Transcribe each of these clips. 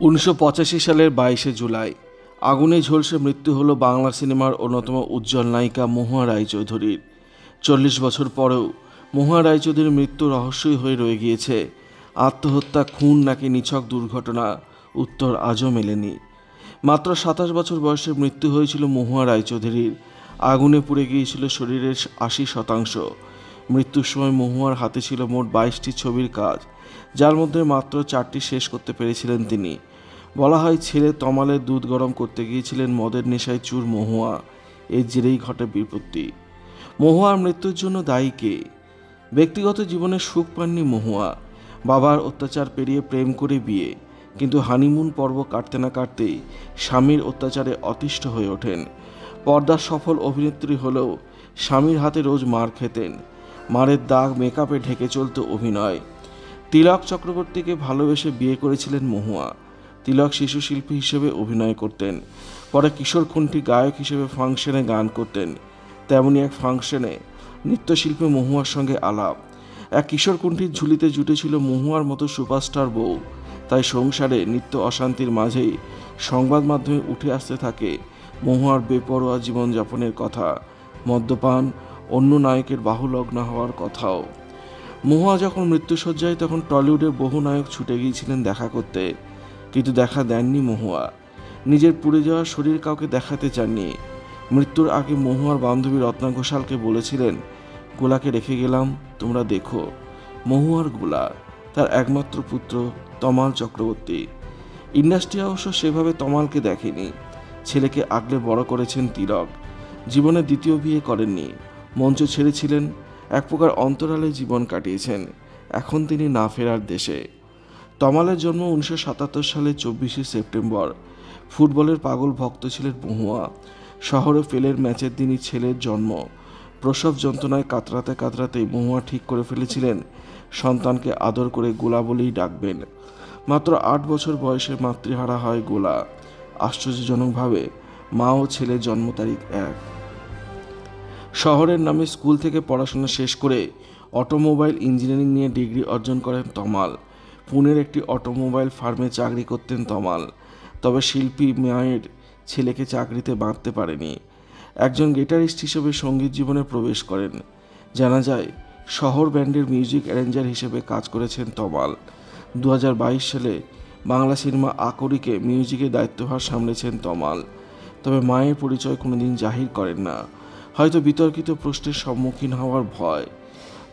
1985 সালের 22শে জুলাই আগুনে ঝলসে মৃত্যু হলো বাংলা সিনেমার অন্যতম উজ্জ্বল নায়িকা মহুয়া রায়চৌধুরীর। 40 বছর পরেও মহুয়া রায়চৌধুরীর মৃত্যু রহস্যই হয়ে রয়ে গিয়েছে। আত্মহত্যা, খুন নাকি নিছক দুর্ঘটনা, উত্তর আজও মেলেনি। মাত্র 27 বছর বয়সে মৃত্যু হয়েছিল মহুয়া রায়চৌধুরীর। আগুনে পুড়ে গিয়েছিল শরীরের 80%। মৃত্যুর সময় মহুয়ার হাতে ছিল মোট 22টি ছবির কাজ, যার মধ্যে মাত্র 4টি শেষ করতে পেরেছিলেন তিনি। বলা হয়, ছেলে তমালের দুধ গরম করতে গিয়েছিলেন মদের নেশায় চুর মহুয়া। এর জেরেই ঘটে বিপত্তি। মহুয়ার মৃত্যুর জন্য দায়ী কে? ব্যক্তিগত জীবনে সুখ পাননি মহুয়া। বাবার অত্যাচার পেরিয়ে প্রেম করে বিয়ে, কিন্তু হানিমুন পর্ব কাটতে না কাটতেই স্বামীর অত্যাচারে অতিষ্ঠ হয়ে ওঠেন। পর্দার সফল অভিনেত্রী হলেও স্বামীর হাতে রোজ মার খেতেন। মারের দাগ মেকআপে ঢেকে চলত অভিনয়। তিলক চক্রবর্তীকে ভালোবেসে বিয়ে করেছিলেন মহুয়া। তিলক শিশু শিল্পী হিসেবে অভিনয় করতেন, পরে কিশোর কুণ্ঠী গায়ক হিসেবে ফাংশনে গান করতেন। তেমনি এক ফাংশনে নৃত্যশিল্পী মহুয়ার সঙ্গে আলাপ। এক কিশোর কুণ্ঠীর ঝুলিতে জুটেছিল মহুয়ার মতো সুপারস্টার বউ। তাই সংসারে নিত্য অশান্তির মাঝেই সংবাদ মাধ্যমে উঠে আসতে থাকে মহুয়ার বেপরোয়া জীবনযাপনের কথা, মদ্যপান, অন্য নায়কের বাহুলগ্ন হওয়ার কথাও। মহুয়া যখন মৃত্যুশয্যায়, তখন টলিউডের বহু নায়ক ছুটে গিয়েছিলেন দেখা করতে, কিন্তু দেখা দেননি মহুয়া। নিজের পুড়ে যাওয়া শরীর কাউকে দেখাতে চাননি। মৃত্যুর আগে মহুয়ার বান্ধবী রত্না ঘোষালকে বলেছিলেন, গোলাকে রেখে গেলাম, তোমরা দেখো। মহুয়ার গোলা তার একমাত্র পুত্র তমাল চক্রবর্তী। ইন্ডাস্ট্রি অবশ্য সেভাবে তমালকে দেখেনি। ছেলেকে আগলে বড় করেছেন তিলক। জীবনে দ্বিতীয় বিয়ে করেননি। মঞ্চ ছেড়েছিলেন, এক প্রকার অন্তরালে জীবন কাটিয়েছেন। এখন তিনি না ফেরার দেশে। তমালের জন্ম 1977 সালের 24শে সেপ্টেম্বর। ফুটবলের পাগল ভক্ত ছিলেন মহুয়া। শহরে পেলের ম্যাচের দিনই ছেলের জন্ম। প্রসব যন্ত্রণায় কাতরাতে কাতরাতেই মহুয়া ঠিক করে ফেলেছিলেন সন্তানকে আদর করে গোলা বলেই ডাকবেন। মাত্র 8 বছর বয়সে মাতৃহারা হয় গোলা। আশ্চর্যজনকভাবে মা ও ছেলের জন্ম তারিখ এক। শহরের নামে স্কুল থেকে পড়াশোনা শেষ করে অটোমোবাইল ইঞ্জিনিয়ারিং নিয়ে ডিগ্রি অর্জন করেন তমাল। পুনের একটি অটোমোবাইল ফার্মে চাকরি করতেন তমাল। তবে শিল্পী মায়ের ছেলেকে চাকরিতে বাঁধতে পারেনি। একজন গিটারিস্ট হিসেবে সঙ্গীত জীবনে প্রবেশ করেন। জানা যায়, শহর ব্যান্ডের মিউজিক অ্যারেঞ্জার হিসেবে কাজ করেছেন তমাল। 2022 সালে বাংলা সিনেমা আকরিকে মিউজিকের দায়িত্বভার সামলেছেন তমাল। তবে মায়ের পরিচয় কোনোদিন জাহির করেন না, হয়তো বিতর্কিত প্রশ্নের সম্মুখীন হওয়ার ভয়।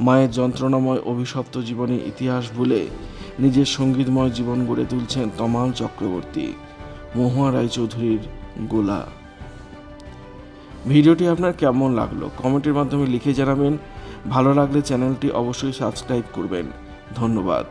মায়ের যন্ত্রণাময় অভিশপ্ত জীবনের ইতিহাস ভুলে নিজের সঙ্গীতময় জীবন গড়ে তুলছেন তমাল চক্রবর্তী। মহুয়া রায়চৌধুরীর গোলা। ভিডিওটি আপনার কেমন লাগলো কমেন্টের মাধ্যমে লিখে জানাবেন। ভালো লাগলে চ্যানেলটি অবশ্যই সাবস্ক্রাইব করবেন। ধন্যবাদ।